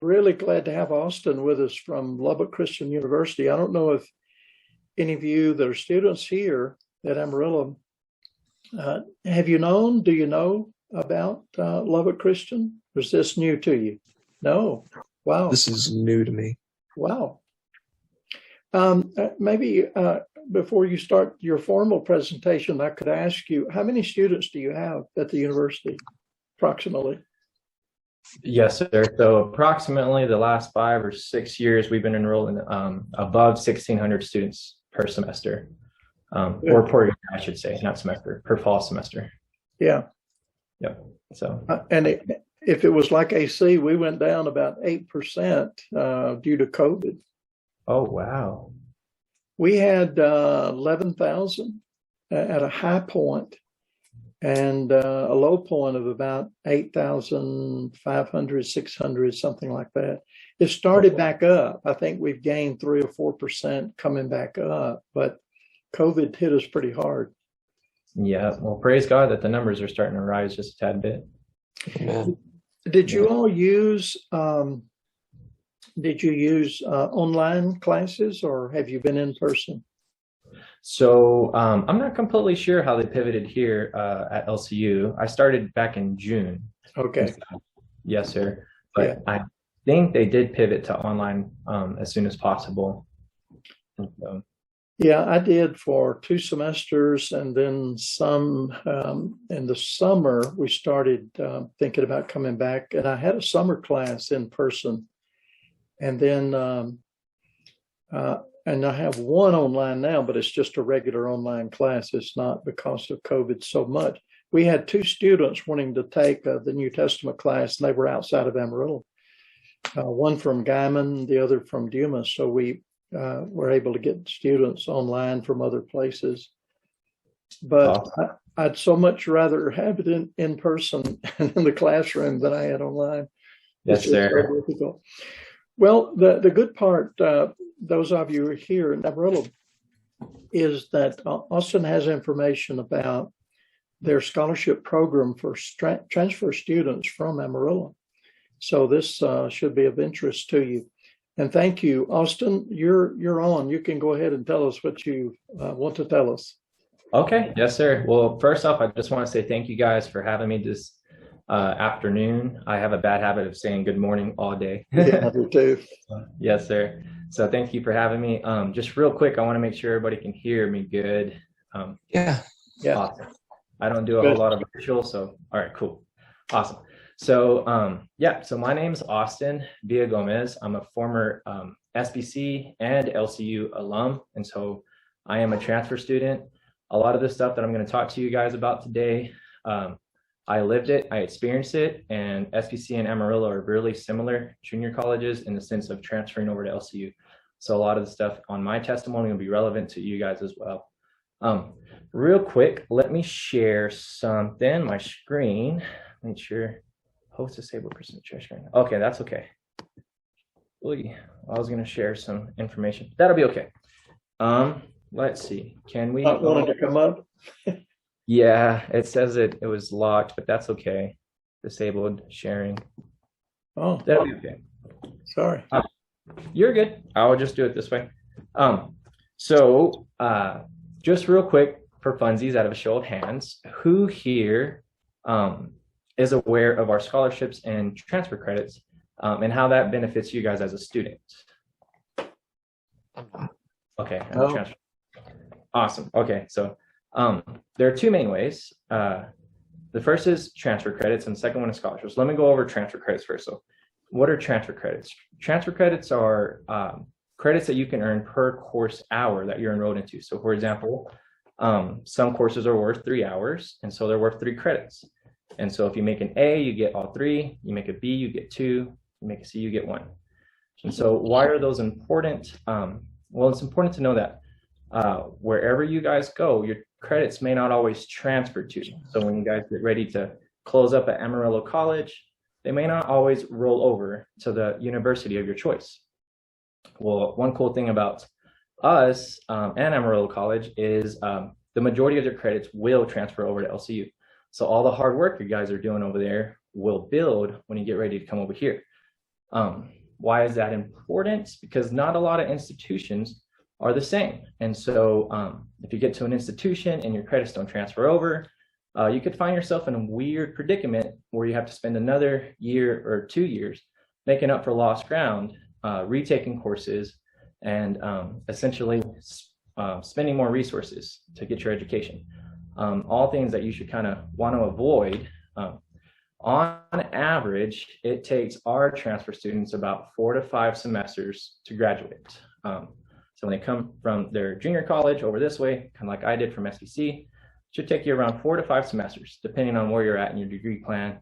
really glad to have Austin with us from Lubbock Christian University. I don't know if any of you that are students here at Amarillo, do you know about Lubbock Christian? Or is this new to you? No. Wow. This is new to me. Wow. Maybe before you start your formal presentation, I could ask you, how many students do you have at the university, approximately? Yes, sir. So approximately the last 5 or 6 years, we've been enrolling above 1,600 students per semester, or per year, I should say, not semester, per fall semester. Yeah. Yep. So, if it was like AC, we went down about 8% due to COVID. Oh, wow. We had 11,000 at a high point and a low point of about 8,500, 600, something like that. It started back up. I think we've gained 3 or 4% coming back up, but COVID hit us pretty hard. Yeah. Well, praise God that the numbers are starting to rise just a tad bit. Amen. Did you all use online classes, or have you been in person? So I'm not completely sure how they pivoted here at LCU. I started back in June. Okay. Yes, sir. But I think they did pivot to online as soon as possible. So. Yeah, I did for 2 semesters, and then some in the summer we started thinking about coming back, and I had a summer class in person, and then and I have one online now, but it's just a regular online class. It's not because of COVID so much. We had 2 students wanting to take the New Testament class, and they were outside of Amarillo. One from Guyman, the other from Dumas. So we were able to get students online from other places. But I'd so much rather have it in person in the classroom than I had online. Yes, sir. So difficult. Well, the good part, those of you who are here in Amarillo, is that Austin has information about their scholarship program for transfer students from Amarillo. So this should be of interest to you. And thank you, Austin. You're on. You can go ahead and tell us what you want to tell us. Okay. Yes, sir. Well, first off, I just want to say thank you guys for having me this afternoon. I have a bad habit of saying good morning all day. Yeah, I do too. Yes, sir. So thank you for having me. Just real quick, I want to make sure everybody can hear me good. Yeah. Awesome. I don't do a whole lot of visual, so all right, cool. Awesome. So so my name is Austin Villagomez. I'm a former SBC and LCU alum, and so I am a transfer student. A lot of the stuff that I'm going to talk to you guys about today, I lived it, I experienced it, and SBC and Amarillo are really similar junior colleges in the sense of transferring over to LCU. So a lot of the stuff on my testimony will be relevant to you guys as well. Real quick, let me share something. My screen, make sure. Host disabled person share screen. Okay, that's okay. I was going to share some information. That'll be okay. Let's see. Can we? Want to come up? Yeah, it says it was locked, but that's okay. Disabled sharing. Oh, that'll be okay. Sorry. You're good. I'll just do it this way. So just real quick for funsies, out of a show of hands, who here is aware of our scholarships and transfer credits and how that benefits you guys as a student? Okay. Transfer. Awesome. Okay. So there are 2 main ways. The first is transfer credits and the second one is scholarships. Let me go over transfer credits first. So what are transfer credits? Transfer credits are credits that you can earn per course hour that you're enrolled into. So for example, some courses are worth 3 hours, and so they're worth 3 credits. And so if you make an A, you get all 3. You make a B, you get 2. You make a C, you get 1. And so why are those important? Well, it's important to know that wherever you guys go, your credits may not always transfer to you. So when you guys get ready to close up at Amarillo College, they may not always roll over to the university of your choice. Well, one cool thing about us and Amarillo College is the majority of their credits will transfer over to LCU. So all the hard work you guys are doing over there will build when you get ready to come over here. Why is that important? Because not a lot of institutions are the same. And so if you get to an institution and your credits don't transfer over, you could find yourself in a weird predicament where you have to spend another year or 2 years making up for lost ground, retaking courses, and essentially spending more resources to get your education. All things that you should kind of want to avoid. On average, it takes our transfer students about 4 to 5 semesters to graduate. So when they come from their junior college over this way, kind of like I did from SBC, it should take you around 4 to 5 semesters, depending on where you're at in your degree plan.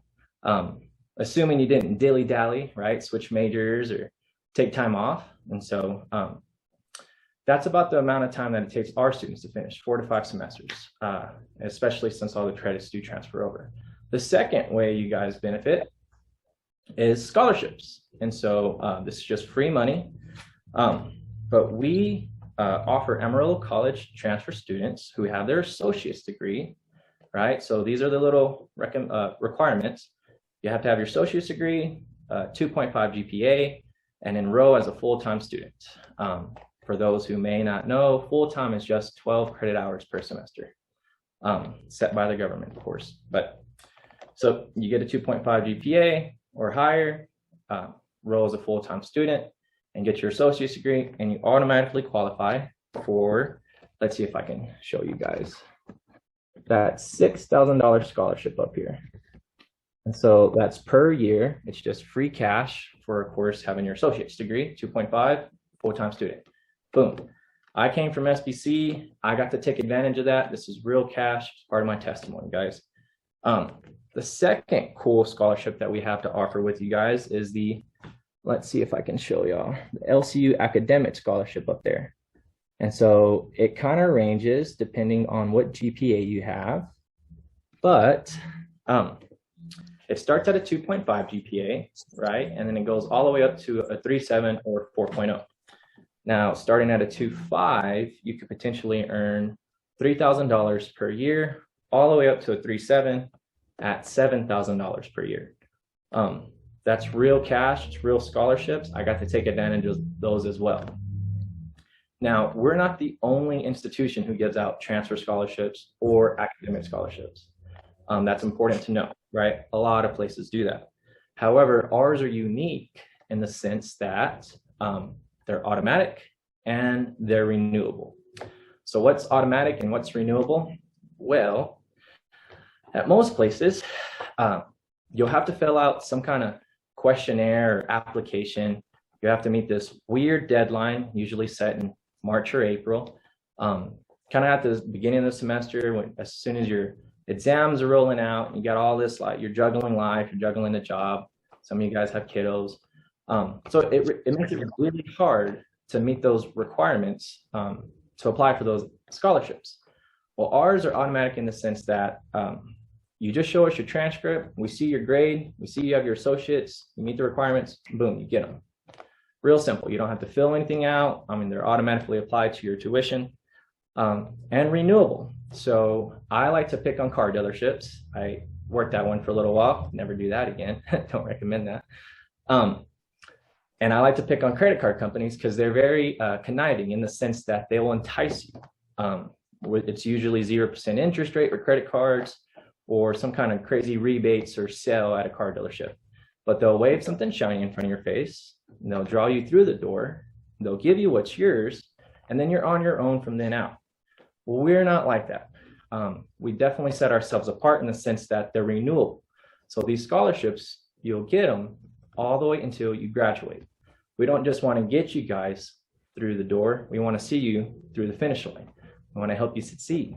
Assuming you didn't dilly-dally, right? Switch majors or take time off. And so that's about the amount of time that it takes our students to finish, 4 to 5 semesters, especially since all the credits do transfer over. The second way you guys benefit is scholarships. And so this is just free money. But we offer Amarillo College transfer students who have their associate's degree, right? So these are the little requirements. You have to have your associate's degree, 2.5 GPA, and enroll as a full-time student. For those who may not know, full-time is just 12 credit hours per semester, set by the government, of course. But so you get a 2.5 GPA or higher, enroll as a full-time student, and get your associate's degree, and you automatically qualify for, let's see if I can show you guys, that $6,000 scholarship up here. And so that's per year. It's just free cash for, of course, having your associate's degree, 2.5, full-time student. Boom. I came from SBC. I got to take advantage of that. This is real cash, part of my testimony, guys. The second cool scholarship that we have to offer with you guys is the, let's see if I can show y'all, the LCU Academic Scholarship up there. And so it kind of ranges depending on what GPA you have, but it starts at a 2.5 GPA, right? And then it goes all the way up to a 3.7 or 4.0. Now, starting at a 2.5, you could potentially earn $3,000 per year, all the way up to a 3.7 at $7,000 per year. That's real cash, it's real scholarships. I got to take advantage of those as well. Now, we're not the only institution who gives out transfer scholarships or academic scholarships. That's important to know, right? A lot of places do that. However, ours are unique in the sense that they're automatic and they're renewable. So what's automatic and what's renewable? Well, at most places, you'll have to fill out some kind of questionnaire or application. You have to meet this weird deadline, usually set in March or April. Kind of at the beginning of the semester, when, as soon as your exams are rolling out, you got all this, like you're juggling life, you're juggling a job. Some of you guys have kiddos. So it makes it really hard to meet those requirements to apply for those scholarships. Well, ours are automatic in the sense that you just show us your transcript, we see your grade, we see you have your associates, you meet the requirements, boom, you get them. Real simple. You don't have to fill anything out. I mean, they're automatically applied to your tuition, and renewable. So I like to pick on car dealerships. I worked at one for a little while, never do that again. Don't recommend that. And I like to pick on credit card companies because they're very conniving in the sense that they will entice you. It's usually 0% interest rate for credit cards or some kind of crazy rebates or sale at a car dealership. But they'll wave something shiny in front of your face, and they'll draw you through the door, they'll give you what's yours, and then you're on your own from then out. Well, we're not like that. We definitely set ourselves apart in the sense that they're renewable. So these scholarships, you'll get them all the way until you graduate. We don't just want to get you guys through the door. We want to see you through the finish line. We want to help you succeed.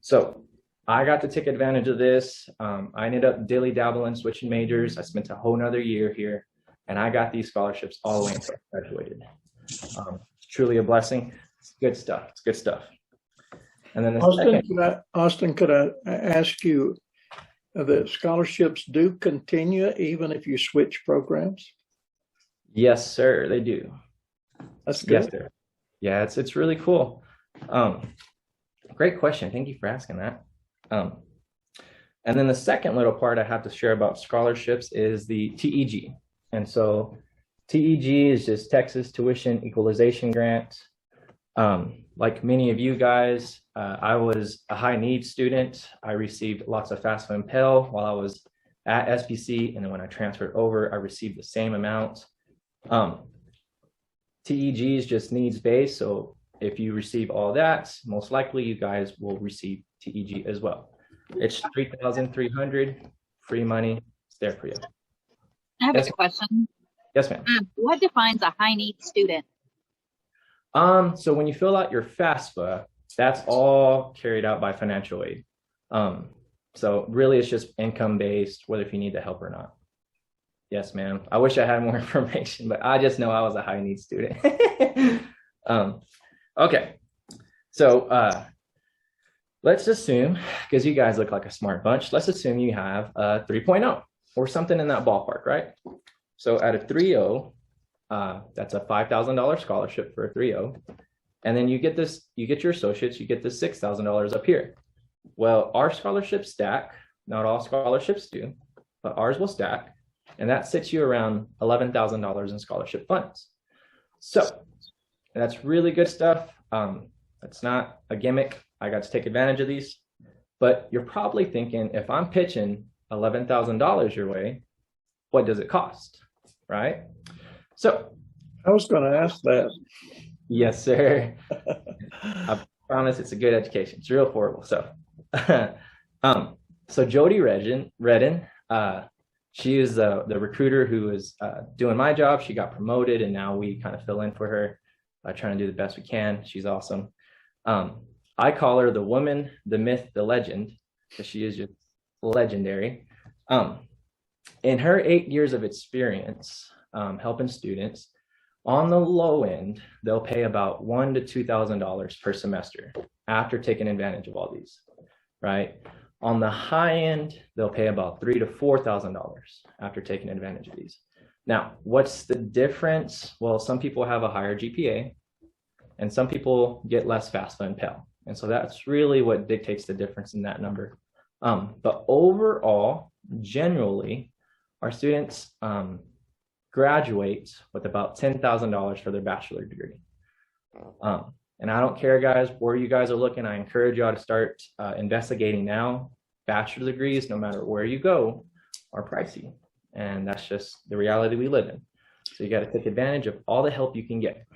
So I got to take advantage of this. I ended up dilly-dabbling, switching majors. I spent a whole nother year here, and I got these scholarships all the way until I graduated. It's truly a blessing. It's good stuff. It's good stuff. And then Austin, could I ask you, the scholarships do continue even if you switch programs? Yes, sir, they do. That's good. Yes, sir. Yeah, it's really cool. Great question. Thank you for asking that. And then the second little part I have to share about scholarships is the TEG. And so TEG is just Texas Tuition Equalization Grant. Like many of you guys, I was a high needs student. I received lots of FAFSA and Pell while I was at SBC, and then when I transferred over, I received the same amount. TEG is just needs-based, so if you receive all that, most likely you guys will receive TEG as well. It's $3,300, free money. It's there for you. I have Yes. a question. Yes, ma'am. What defines a high need student? So when you fill out your FAFSA, that's all carried out by financial aid. So really it's just income based, whether if you need the help or not. Yes, ma'am. I wish I had more information, but I just know I was a high need student. Okay. So let's assume, because you guys look like a smart bunch, let's assume you have a 3.0 or something in that ballpark, right? So at a 3.0, that's a $5,000 scholarship for a 3.0. And then you get this, you get your associates, you get this $6,000 up here. Well, our scholarships stack. Not all scholarships do, but ours will stack. And that sits you around $11,000 in scholarship funds. So that's really good stuff. That's not a gimmick. I got to take advantage of these. But you're probably thinking, if I'm pitching $11,000 your way, what does it cost? Right? So I was going to ask that. Yes, sir. I promise it's a good education. It's real affordable. So Jody Redden, she is the recruiter who is doing my job. She got promoted, and now we kind of fill in for her by trying to do the best we can. She's awesome. I call her the woman, the myth, the legend, because she is just legendary. In her 8 years of experience helping students, on the low end, they'll pay about $1,000 to $2,000 per semester after taking advantage of all these, right? On the high end, they'll pay about $3,000 to $4,000 after taking advantage of these. Now, what's the difference? Well, some people have a higher GPA, and some people get less FAFSA and Pell. And so that's really what dictates the difference in that number. But overall, generally, our students graduate with about $10,000 for their bachelor degree. And I don't care, guys, where you guys are looking. I encourage y'all to start investigating now. Bachelor degrees, no matter where you go, are pricey. And that's just the reality we live in. So you got to take advantage of all the help you can get.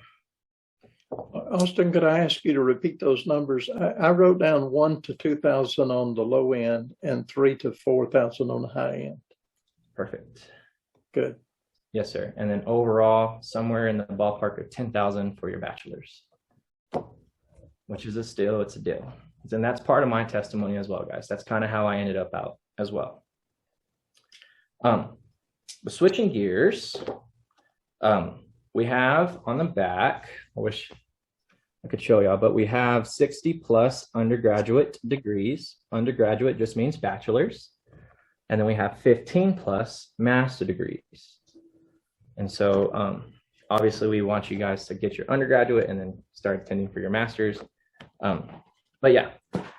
Austin, could I ask you to repeat those numbers? I wrote down 1,000 to 2,000 on the low end and 3,000 to 4,000 on the high end. Perfect. Good. Yes, sir. And then overall, somewhere in the ballpark of 10,000 for your bachelor's, which is it's a deal. And that's part of my testimony as well, guys. That's kind of how I ended up out as well. But switching gears, we have on the back, I wish I could show y'all, but we have 60 plus undergraduate degrees. Undergraduate just means bachelor's. And then we have 15 plus master degrees. And so obviously we want you guys to get your undergraduate and then start attending for your master's. But yeah,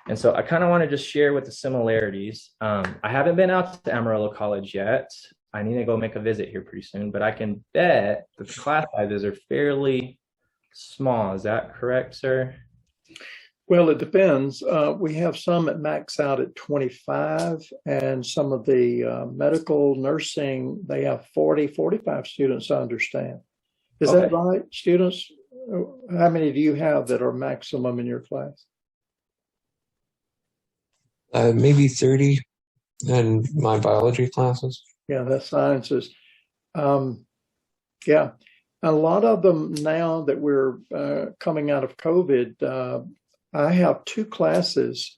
and so I kind of want to just share with the similarities. I haven't been out to Amarillo College yet. I need to go make a visit here pretty soon, but I can bet the class sizes are fairly small. Is that correct, sir? Well, it depends. We have some that max out at 25, and some of the medical nursing, they have 40, 45 students, I understand. Is that right? Students, how many do you have that are maximum in your class? Maybe 30 in my biology classes. Yeah, that's sciences. Yeah, a lot of them now that we're coming out of COVID, I have 2 classes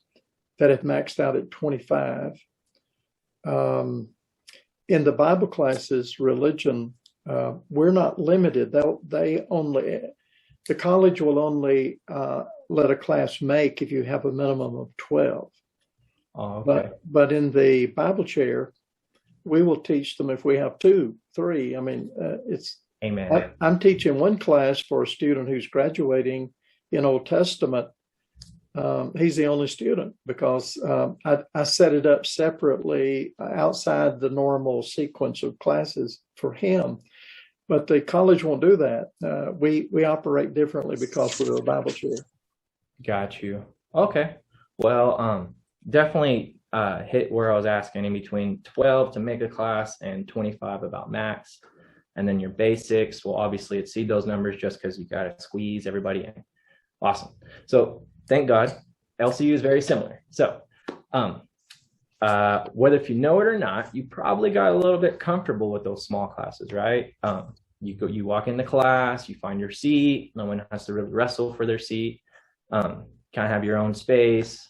that have maxed out at 25. In the Bible classes, religion, we're not limited. The college will only let a class make if you have a minimum of 12. Oh, okay. But in the Bible chair, we will teach them if we have 2, 3. I mean, it's. Amen. I'm teaching one class for a student who's graduating in Old Testament. He's the only student because I set it up separately outside the normal sequence of classes for him. But the college won't do that. We operate differently because we're a Bible chair. Got you. Okay. Well, definitely hit where I was asking, in between 12 to make a class and 25 about max. And then your basics will obviously exceed those numbers just because you got to squeeze everybody in. Awesome. So thank God, LCU is very similar. So whether if you know it or not, you probably got a little bit comfortable with those small classes, right? You walk into class, you find your seat. No one has to really wrestle for their seat. Kind of have your own space.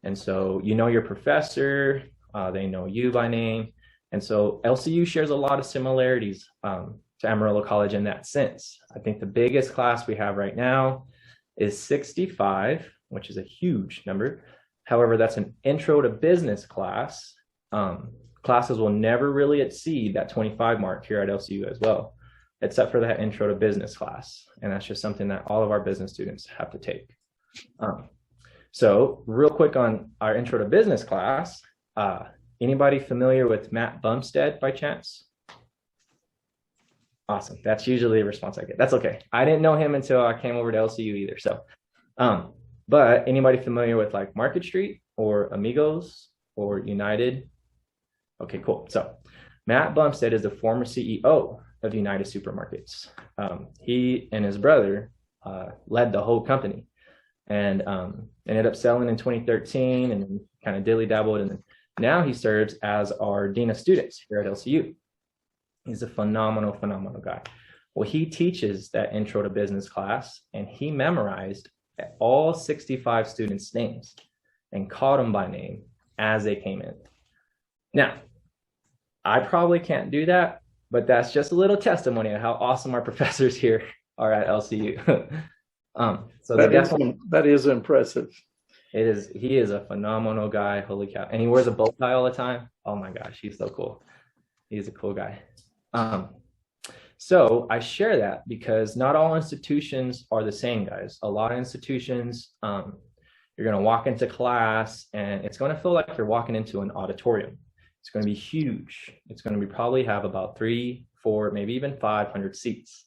And so you know your professor, they know you by name. And so LCU shares a lot of similarities to Amarillo College in that sense. I think the biggest class we have right now is 65, which is a huge number. However, that's an intro to business class. Classes will never really exceed that 25 mark here at LCU as well, except for that intro to business class. And that's just something that all of our business students have to take. So real quick on our intro to business class, anybody familiar with Matt Bumstead by chance? Awesome. That's usually a response I get. That's okay. I didn't know him until I came over to LCU either. So, but anybody familiar with like Market Street or Amigos or United? Okay, cool. So Matt Bumstead is the former CEO of United Supermarkets. He and his brother led the whole company and ended up selling in 2013 and kind of dilly-dabbled. And now he serves as our Dean of Students here at LCU. He's a phenomenal guy. Well, he teaches that intro to business class, and he memorized all 65 students' names and called them by name as they came in. Now, I probably can't do that, but that's just a little testimony of how awesome our professors here are at LCU. So that is impressive. It is. He is a phenomenal guy. Holy cow! And he wears a bow tie all the time. Oh my gosh, he's so cool. He's a cool guy. So I share that because not all institutions are the same, guys. A lot of institutions, you're going to walk into class and it's going to feel like you're walking into an auditorium. It's going to be huge. It's going to be probably have about 300, 400, maybe even 500 seats.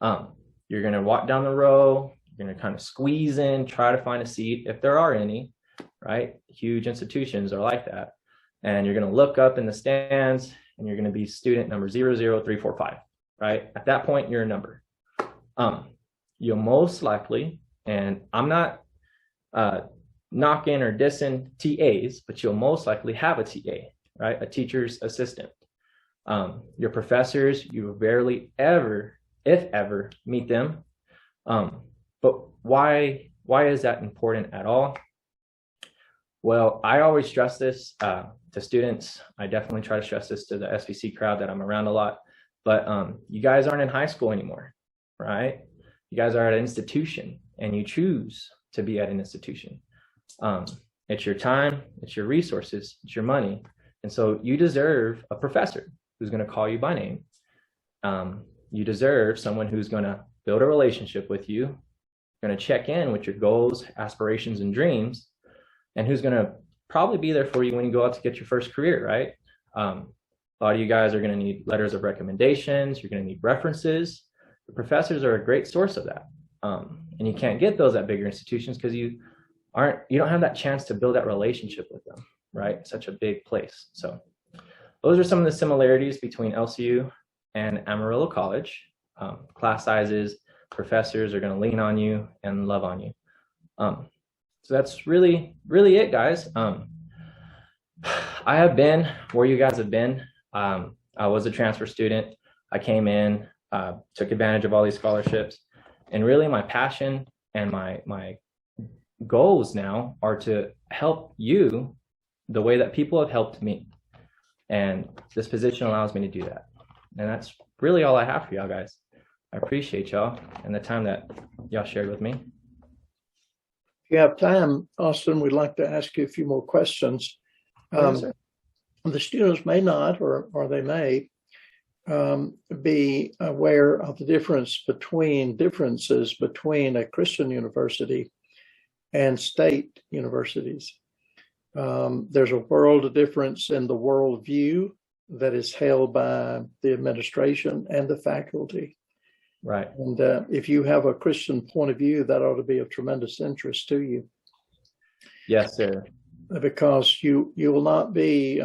You're going to walk down the row. You're going to kind of squeeze in, try to find a seat if there are any, right? Huge institutions are like that. And you're going to look up in the stands and you're going to be student number 00345, right? At that point, you're a number. You'll most likely, and I'm not knocking or dissing TAs, but you'll most likely have a TA, right? A teacher's assistant. Your professors, you rarely ever, if ever, meet them. But why is that important at all? Well, I always stress this to students. I definitely try to stress this to the SVC crowd that I'm around a lot. But you guys aren't in high school anymore, right? You guys are at an institution and you choose to be at an institution. It's your time, it's your resources, it's your money. And so you deserve a professor who's going to call you by name. You deserve someone who's going to build a relationship with you, going to check in with your goals, aspirations, and dreams, and who's going to probably be there for you when you go out to get your first career, right? A lot of you guys are going to need letters of recommendations. You're going to need references. The professors are a great source of that. And you can't get those at bigger institutions because you don't have that chance to build that relationship with them, right? Such a big place. So those are some of the similarities between LCU and Amarillo College. Class sizes, professors are going to lean on you and love on you. So that's really it, guys. I have been where you guys have been. I was a transfer student. I came in, took advantage of all these scholarships, and really my passion and my goals now are to help you the way that people have helped me. And this position allows me to do that. And that's really all I have for y'all guys. I appreciate y'all and the time that y'all shared with me. If you have time, Austin, we'd like to ask you a few more questions. The students may not, or they may, be aware of the differences between a Christian university and state universities. There's a world of difference in the worldview that is held by the administration and the faculty. Right. And if you have a Christian point of view, that ought to be of tremendous interest to you. Yes, sir. Because you will not be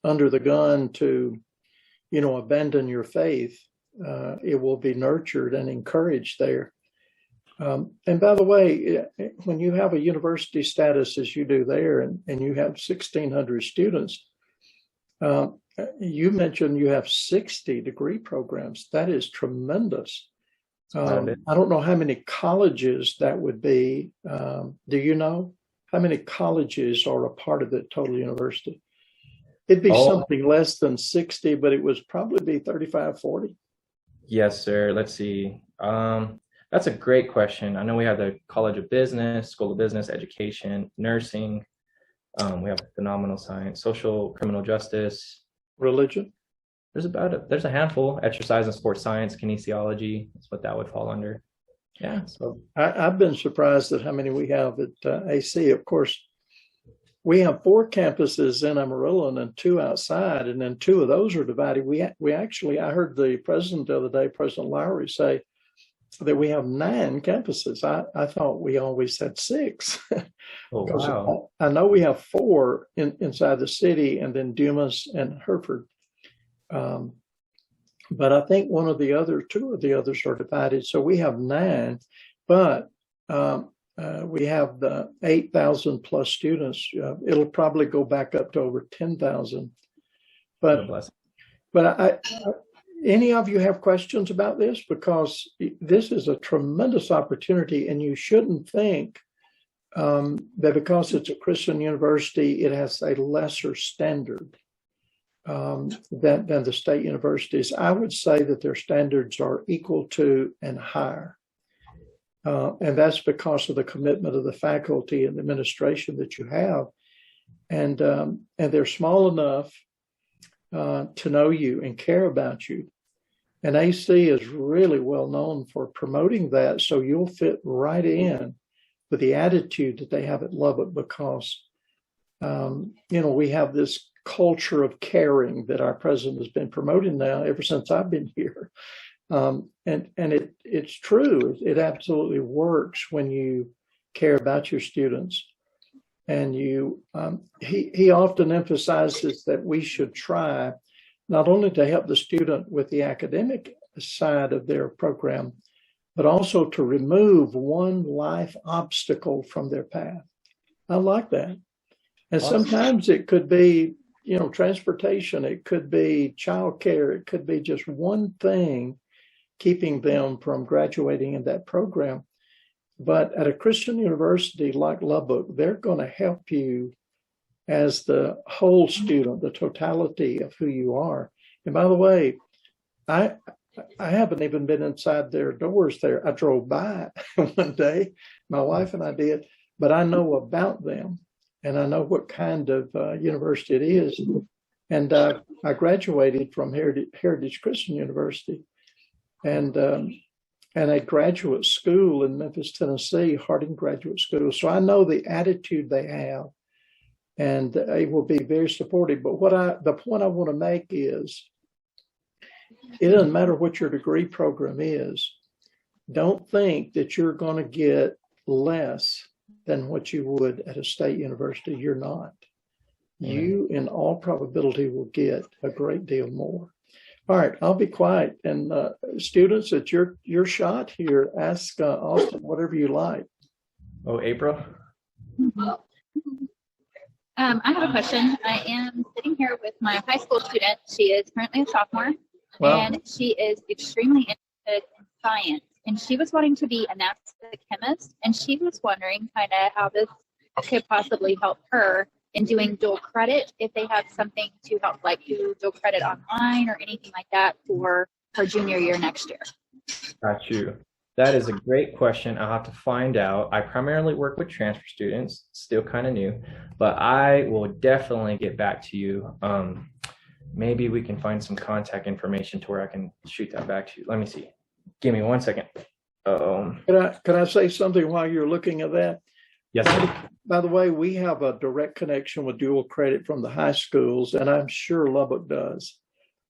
under the gun to, abandon your faith. It will be nurtured and encouraged there. And by the way, when you have a university status as you do there, and you have 1,600 students, you mentioned you have 60 degree programs. That is tremendous. I don't know how many colleges that would be. Do you know how many colleges are a part of the total university? It'd be something less than 60, but it would probably be 35, 40. Yes, sir. Let's see. That's a great question. I know we have the College of Business, School of Business, Education, Nursing. We have phenomenal science, social, criminal justice, religion. There's a handful. Exercise and sports science, kinesiology. That's what that would fall under. Yeah. So I've been surprised at how many we have at AC. Of course, we have 4 campuses in Amarillo and 2 outside, and then 2 of those are divided. We actually, I heard the president the other day, President Lowry, say that we have 9 campuses. I thought we always had 6. Oh, wow. I know we have 4 inside the city, and then Dumas and Hereford. But I think 2 of the others are divided. So we have 9, but we have the 8,000 plus students. It'll probably go back up to over 10,000. But any of you have questions about this? Because this is a tremendous opportunity, and you shouldn't think that because it's a Christian university, it has a lesser standard than the state universities. I would say that their standards are equal to and higher. And that's because of the commitment of the faculty and administration that you have. And they're small enough to know you and care about you. And AC is really well known for promoting that. So you'll fit right in with the attitude that they have at Lubbock, because, we have this culture of caring that our president has been promoting now ever since I've been here. And it's true. It absolutely works when you care about your students. And he often emphasizes that we should try not only to help the student with the academic side of their program, but also to remove one life obstacle from their path. I like that. And sometimes it could be, transportation, it could be childcare, it could be just one thing keeping them from graduating in that program. But at a Christian university like Lubbock, they're going to help you as the whole student, the totality of who you are. And by the way, I haven't even been inside their doors there. I drove by one day, my wife and I did, but I know about them, and I know what kind of university it is. And I graduated from Heritage Christian University, and a graduate school in Memphis, Tennessee, Harding Graduate School. So I know the attitude they have, and they will be very supportive. But the point I want to make is, it doesn't matter what your degree program is. Don't think that you're going to get less than what you would at a state university. You're not. You, in all probability, will get a great deal more. All right, I'll be quiet. And students, it's your shot here. Ask Austin whatever you like. Oh, April? I have a question. I am sitting here with my high school student. She is currently a sophomore, and she is extremely interested in science. And she was wanting to be a NASA chemist, and she was wondering kind of how this could possibly help her in doing dual credit, if they have something to help, like do dual credit online or anything like that for her junior year next year. Got you. That is a great question. I'll have to find out. I primarily work with transfer students, still kind of new, but I will definitely get back to you. Maybe we can find some contact information to where I can shoot that back to you. Let me see. Give me 1 second. Can I say something while you're looking at that? Yes, sir. By the way, we have a direct connection with dual credit from the high schools, and I'm sure Lubbock does.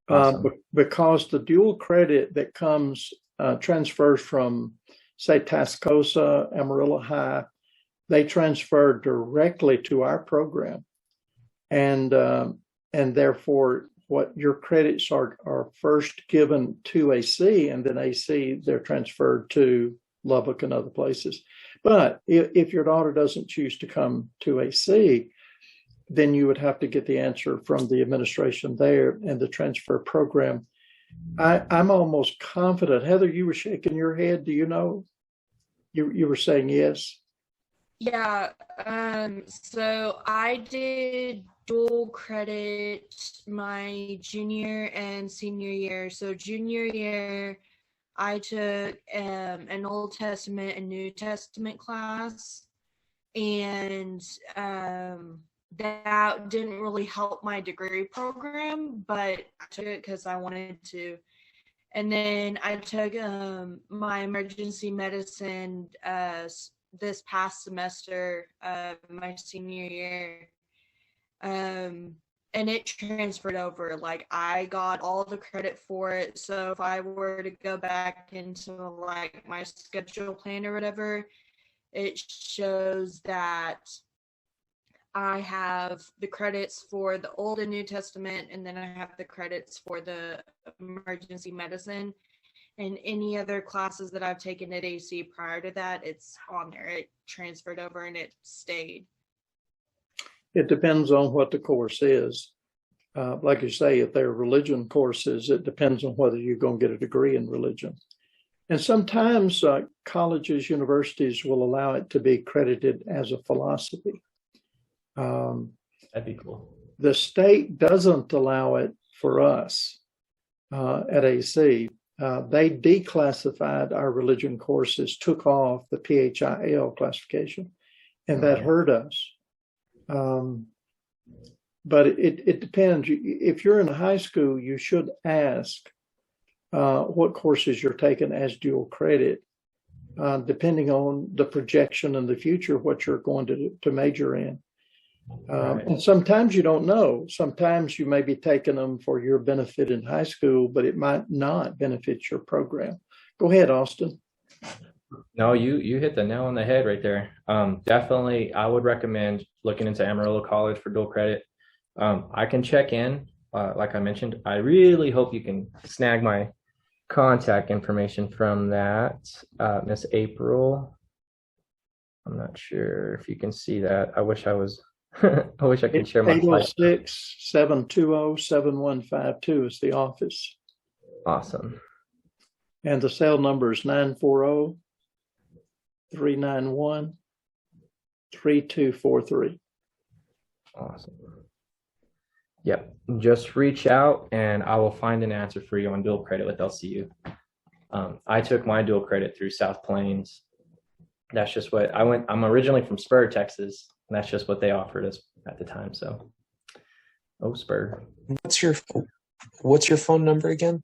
Awesome. Because the dual credit that comes transfers from, say, Tascosa, Amarillo High, they transfer directly to our program, and therefore, what your credits are first given to AC, and then AC they're transferred to Lubbock and other places. But if your daughter doesn't choose to come to AC, then you would have to get the answer from the administration there and the transfer program. I'm almost confident. Heather, you were shaking your head. Do you know? You were saying yes. Yeah. So I did dual credit my junior and senior year. So junior year, I took an Old Testament and New Testament class, and that didn't really help my degree program, but I took it because I wanted to. And then I took my emergency medicine this past semester, my senior year. And it transferred over. Like, I got all the credit for it. So if I were to go back into like my schedule plan or whatever, it shows that I have the credits for the Old and New Testament, and then I have the credits for the emergency medicine. And any other classes that I've taken at AC prior to that, it's on there. It transferred over and it stayed. It depends on what the course is. Like you say, if they're religion courses, it depends on whether you're going to get a degree in religion. And sometimes colleges, universities will allow it to be credited as a philosophy. That'd be cool. The state doesn't allow it for us at AC. They declassified our religion courses, took off the PHIL classification, and that hurt us. But it depends. If you're in high school, you should ask what courses you're taking as dual credit, depending on the projection in the future, what you're going to major in. And sometimes you don't know. Sometimes you may be taking them for your benefit in high school, but it might not benefit your program. Go ahead, Austin. No, you hit the nail on the head right there. Definitely, I would recommend looking into Amarillo College for dual credit. I can check in, like I mentioned. I really hope you can snag my contact information from that, Miss April. I'm not sure if you can see that. I wish I was. I wish I could share my slide. 806-720-7152 is the office. Awesome. And the cell number is 940-391-3243. Awesome. Yep. Just reach out and I will find an answer for you on dual credit with LCU. I took my dual credit through South Plains. That's just what I went. I'm originally from Spur, Texas, and that's just what they offered us at the time. So, Spur. What's your phone number again?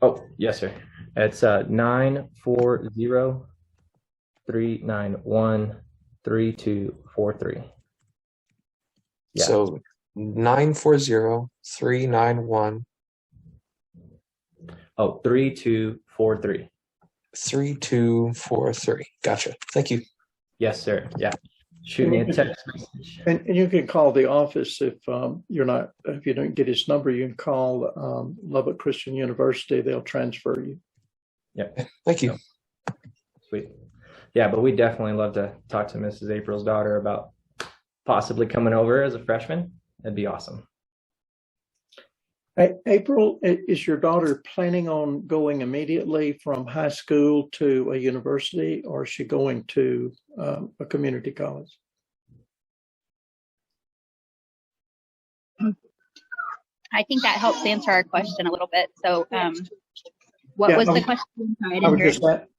Oh, yes, sir. It's 940-391-3243. Yeah. So 940-391. 3243. 3243. Gotcha. Thank you. Yes, sir. Yeah. Shoot me a text message. And you can call the office if you don't get his number. You can call Lubbock Christian University. They'll transfer you. Yep. Thank you. Sweet. Yeah, but we definitely love to talk to Mrs. April's daughter about possibly coming over as a freshman. That'd be awesome. Hey, April, is your daughter planning on going immediately from high school to a university, or is she going to a community college? I think that helps answer our question a little bit. So what was the question?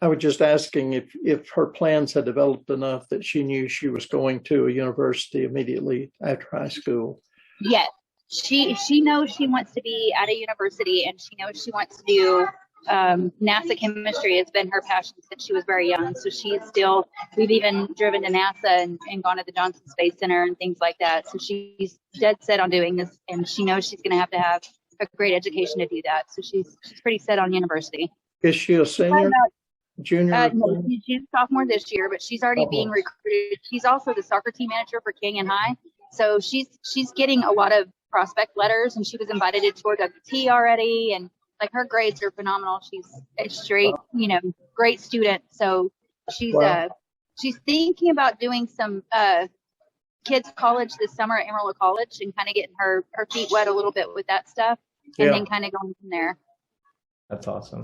I was just asking if her plans had developed enough that she knew she was going to a university immediately after high school. Yes. She knows she wants to be at a university, and she knows she wants to do NASA chemistry has been her passion since she was very young. So we've even driven to NASA and gone to the Johnson Space Center and things like that. So she's dead set on doing this, and she knows she's going to have a great education to do that. So she's pretty set on university. Is she a senior? Junior? No, she's a sophomore this year, but she's already being recruited. She's also the soccer team manager for Canyon High. So she's getting a lot of prospect letters, and she was invited to tour WT already, and like her grades are phenomenal. She's a straight, great student. So she's thinking about doing some kids college this summer at Amarillo College and kind of getting her feet wet a little bit with that stuff, and then kind of going from there. That's awesome.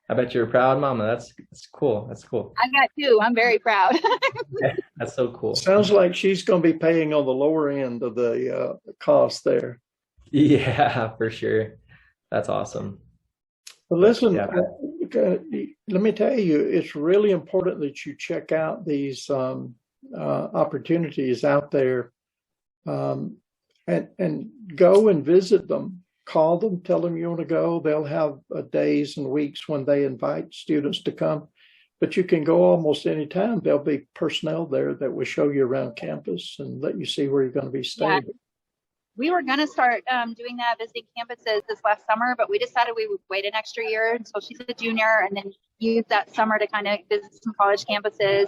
I bet you're proud, Mama. That's cool. That's cool. I got two. I'm very proud. That's so cool. Sounds like she's going to be paying on the lower end of the cost there. Yeah, for sure. That's awesome. But listen, let me tell you, it's really important that you check out these opportunities out there, and go and visit them. Call them, tell them you want to go. They'll have days and weeks when they invite students to come, but you can go almost any time. There'll be personnel there that will show you around campus and let you see where you're going to be staying. Yeah. We were going to start doing that, visiting campuses this last summer, but we decided we would wait an extra year until she's a junior and then use that summer to kind of visit some college campuses.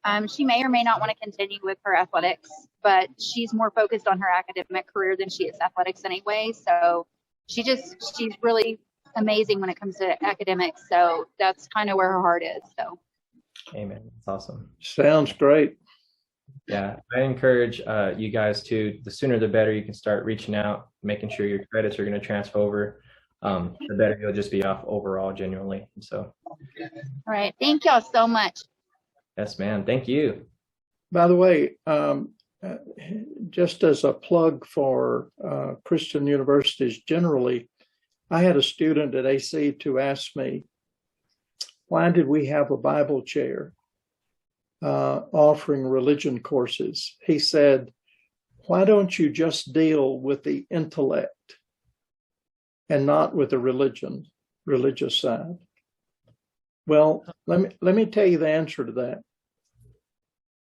And she may or may not want to continue with her athletics, but she's more focused on her academic career than she is athletics anyway. So she's really amazing when it comes to academics. So that's kind of where her heart is. So. Amen. That's awesome. Sounds great. Yeah, I encourage you guys to, the sooner the better you can start reaching out, making sure your credits are going to transfer over. The better you'll just be off overall, genuinely. So. All right. Thank y'all so much. Yes, ma'am. Thank you. By the way, just as a plug for Christian universities generally, I had a student at AC to ask me, why did we have a Bible chair offering religion courses? He said, why don't you just deal with the intellect and not with the religious side? Well, let me tell you the answer to that.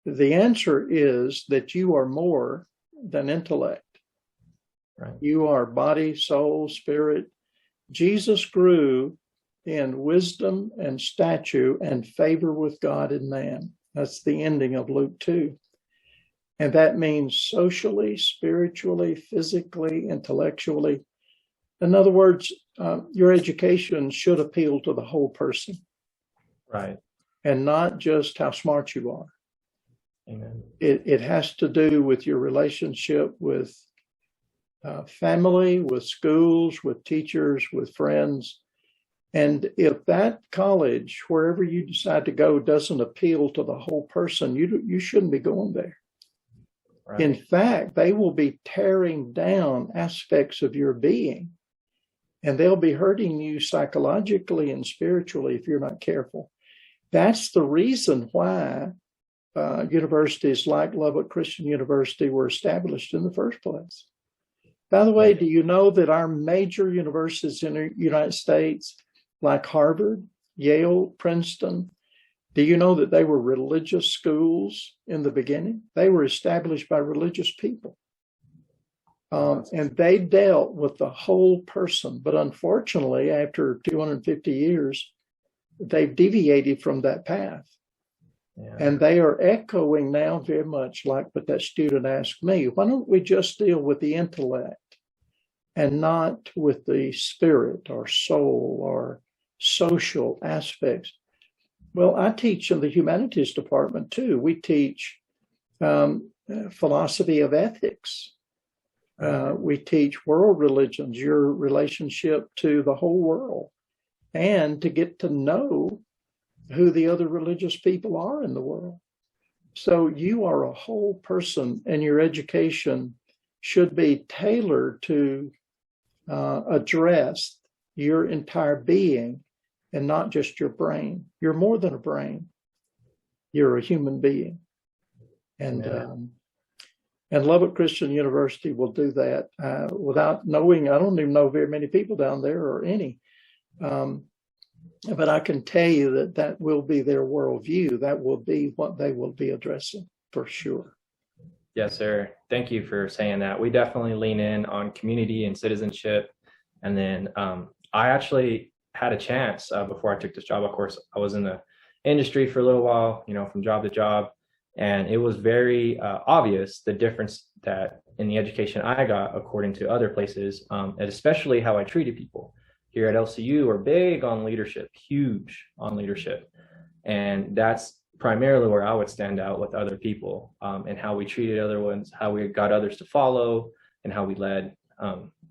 The answer is that you are more than intellect. Right. You are body, soul, spirit. Jesus grew in wisdom and stature and favor with God and man. That's the ending of Luke 2. And that means socially, spiritually, physically, intellectually. In other words, your education should appeal to the whole person. Right. And not just how smart you are. Amen. It has to do with your relationship with family, with schools, with teachers, with friends. And if that college, wherever you decide to go, doesn't appeal to the whole person, you shouldn't be going there. Right. In fact, they will be tearing down aspects of your being, and they'll be hurting you psychologically and spiritually if you're not careful. That's the reason why universities like Lubbock Christian University were established in the first place. By the way, do you know that our major universities in the United States, like Harvard, Yale, Princeton, do you know that they were religious schools in the beginning? They were established by religious people. And they dealt with the whole person. But unfortunately, after 250 years, they've deviated from that path. Yeah. And they are echoing now very much like what that student asked me. Why don't we just deal with the intellect and not with the spirit or soul or social aspects? Well, I teach in the humanities department too. We teach philosophy of ethics. We teach world religions, your relationship to the whole world, and to get to know who the other religious people are in the world. So you are a whole person, and your education should be tailored to address your entire being and not just your brain. You're more than a brain. You're a human being. And Lubbock Christian University will do that without knowing. I don't even know very many people down there or any. But I can tell you that that will be their worldview. That will be what they will be addressing for sure. Yes, sir. Thank you for saying that. We definitely lean in on community and citizenship. And then I actually had a chance before I took this job. Of course, I was in the industry for a little while, from job to job. And it was very obvious the difference that in the education I got according to other places, and especially how I treated people. Here at LCU, we're big on leadership, huge on leadership. And that's primarily where I would stand out with other people, and how we treated other ones, how we got others to follow, and how we led.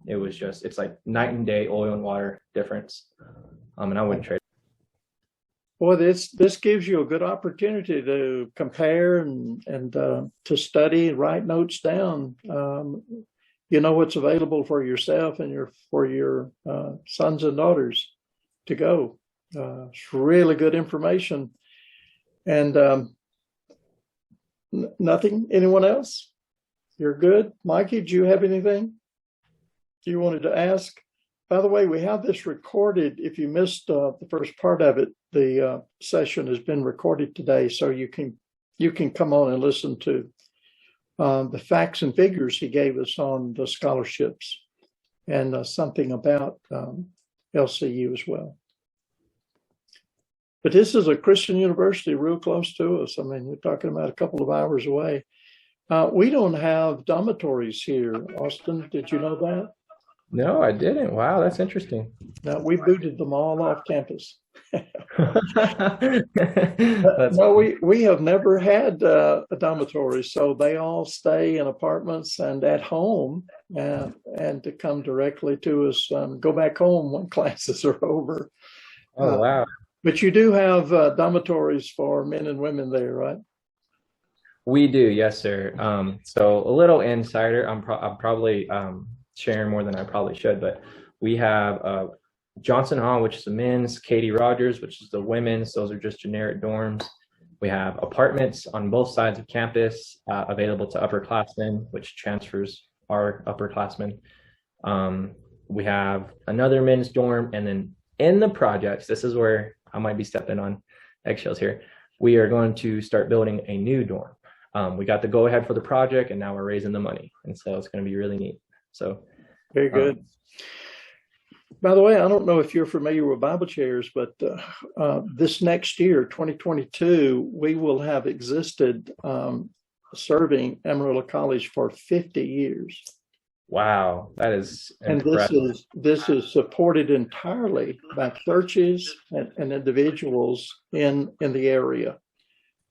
It's like night and day, oil and water difference. And I wouldn't trade. Well, this gives you a good opportunity to compare and to study and write notes down. What's available for yourself and for your sons and daughters to go. It's really good information. And nothing. Anyone else? You're good, Mikey. Do you have anything you wanted to ask? By the way, we have this recorded. If you missed the first part of it, the session has been recorded today, so you can come on and listen to the facts and figures he gave us on the scholarships and something about LCU as well. But this is a Christian university real close to us. I mean, you're talking about a couple of hours away. We don't have dormitories here. Austin, did you know that? No, I didn't. Wow, that's interesting. No, we booted them all off campus. That's No, we have never had a dormitory, so they all stay in apartments and at home, and to come directly to us, go back home when classes are over. Oh, wow. But you do have dormitories for men and women there, right? We do, yes, sir. So a little insider. I'm probably sharing more than I probably should, but we have Johnson Hall, which is the men's, Katie Rogers, which is the women's. Those are just generic dorms. We have apartments on both sides of campus available to upperclassmen, which transfers our upperclassmen. We have another men's dorm, and then in the projects, this is where I might be stepping on eggshells here. We are going to start building a new dorm. We got the go ahead for the project, and now we're raising the money. And so it's going to be really neat. So very good. By the way, I don't know if you're familiar with Bible chairs, but this next year, 2022, we will have existed serving Amarillo College for 50 years. Wow, that is impressive. And this is supported entirely by churches and individuals in the area.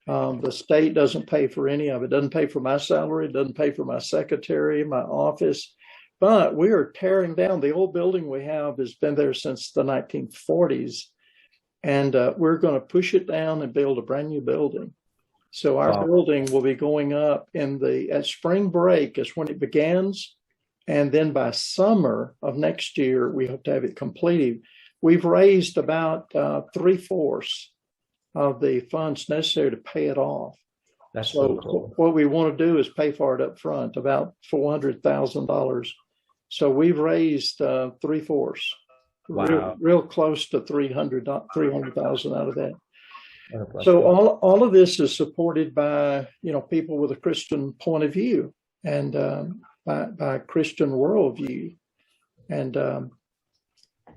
The state doesn't pay for any of it. Doesn't pay for my salary. Doesn't pay for my secretary, my office. But we are tearing down the old building we have has been there since the 1940s, and we're going to push it down and build a brand new building. So our building will be going up at spring break is when it begins, and then by summer of next year we hope to have it completed. We've raised about 3/4 of the funds necessary to pay it off. That's so cool. What we want to do is pay for it up front, about $400,000. So we've raised 3/4, wow. real close to 300,000 out of that. So all of this is supported by people with a Christian point of view and by Christian worldview, and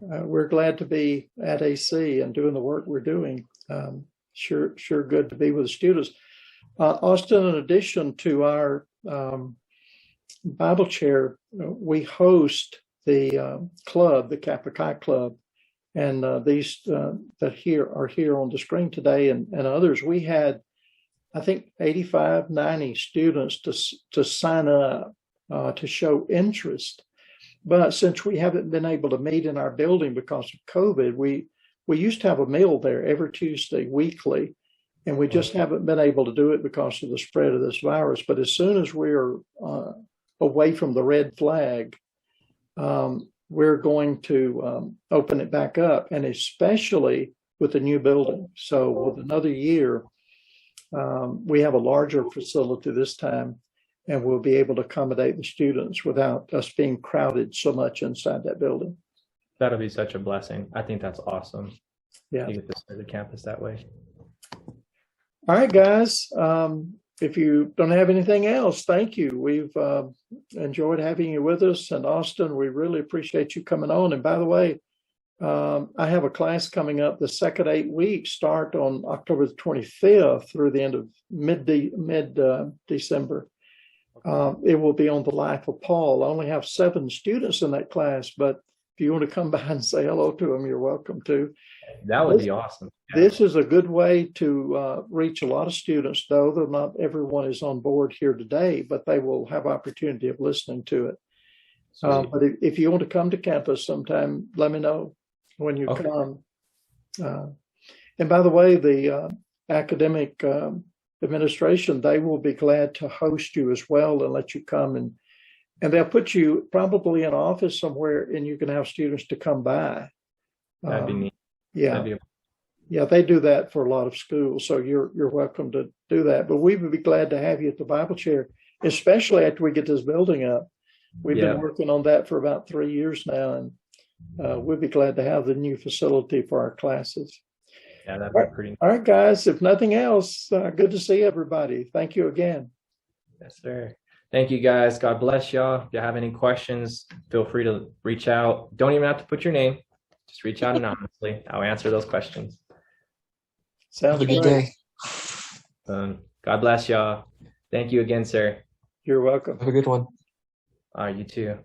we're glad to be at AC and doing the work we're doing. Sure good to be with the students. Austin, in addition to our Bible chair, we host the club, the Kappa Chi Club, and these that are here on the screen today and others. We had, I think, 85, 90 students to sign up to show interest. But since we haven't been able to meet in our building because of COVID, we used to have a meal there every Tuesday, weekly, and we just haven't been able to do it because of the spread of this virus. But as soon as we're away from the red flag, we're going to open it back up, and especially with the new building. So with another year, we have a larger facility this time, and we'll be able to accommodate the students without us being crowded so much inside that building. That'll be such a blessing. I think that's awesome. Yeah. You get to serve the campus that way. All right, guys. If you don't have anything else, thank you. We've enjoyed having you with us. And Austin, we really appreciate you coming on. And by the way, I have a class coming up. The second 8 weeks start on October the 25th through the end of mid-December. It will be on the life of Paul. I only have 7 students in that class, but if you want to come by and say hello to them, you're welcome to. That would be awesome. Yeah. This is a good way to reach a lot of students, though not everyone is on board here today, but they will have opportunity of listening to it. But if you want to come to campus sometime, let me know when you come. And by the way, the academic administration, they will be glad to host you as well and let you come, and they'll put you probably in an office somewhere, and you can have students to come by. That'd be neat. Yeah. Yeah, they do that for a lot of schools, so you're welcome to do that. But we would be glad to have you at the Bible chair, especially after we get this building up. We've been working on that for about 3 years now, and we'd be glad to have the new facility for our classes. Yeah, that'd be pretty neat. All right, guys, if nothing else, good to see everybody. Thank you again. Yes, sir. Thank you, guys. God bless y'all. If you have any questions, feel free to reach out. Don't even have to put your name. Just reach out anonymously. I'll answer those questions. Sounds Have a good great. day. God bless y'all. Thank you again, sir. You're welcome. Have a good one. All right, you too.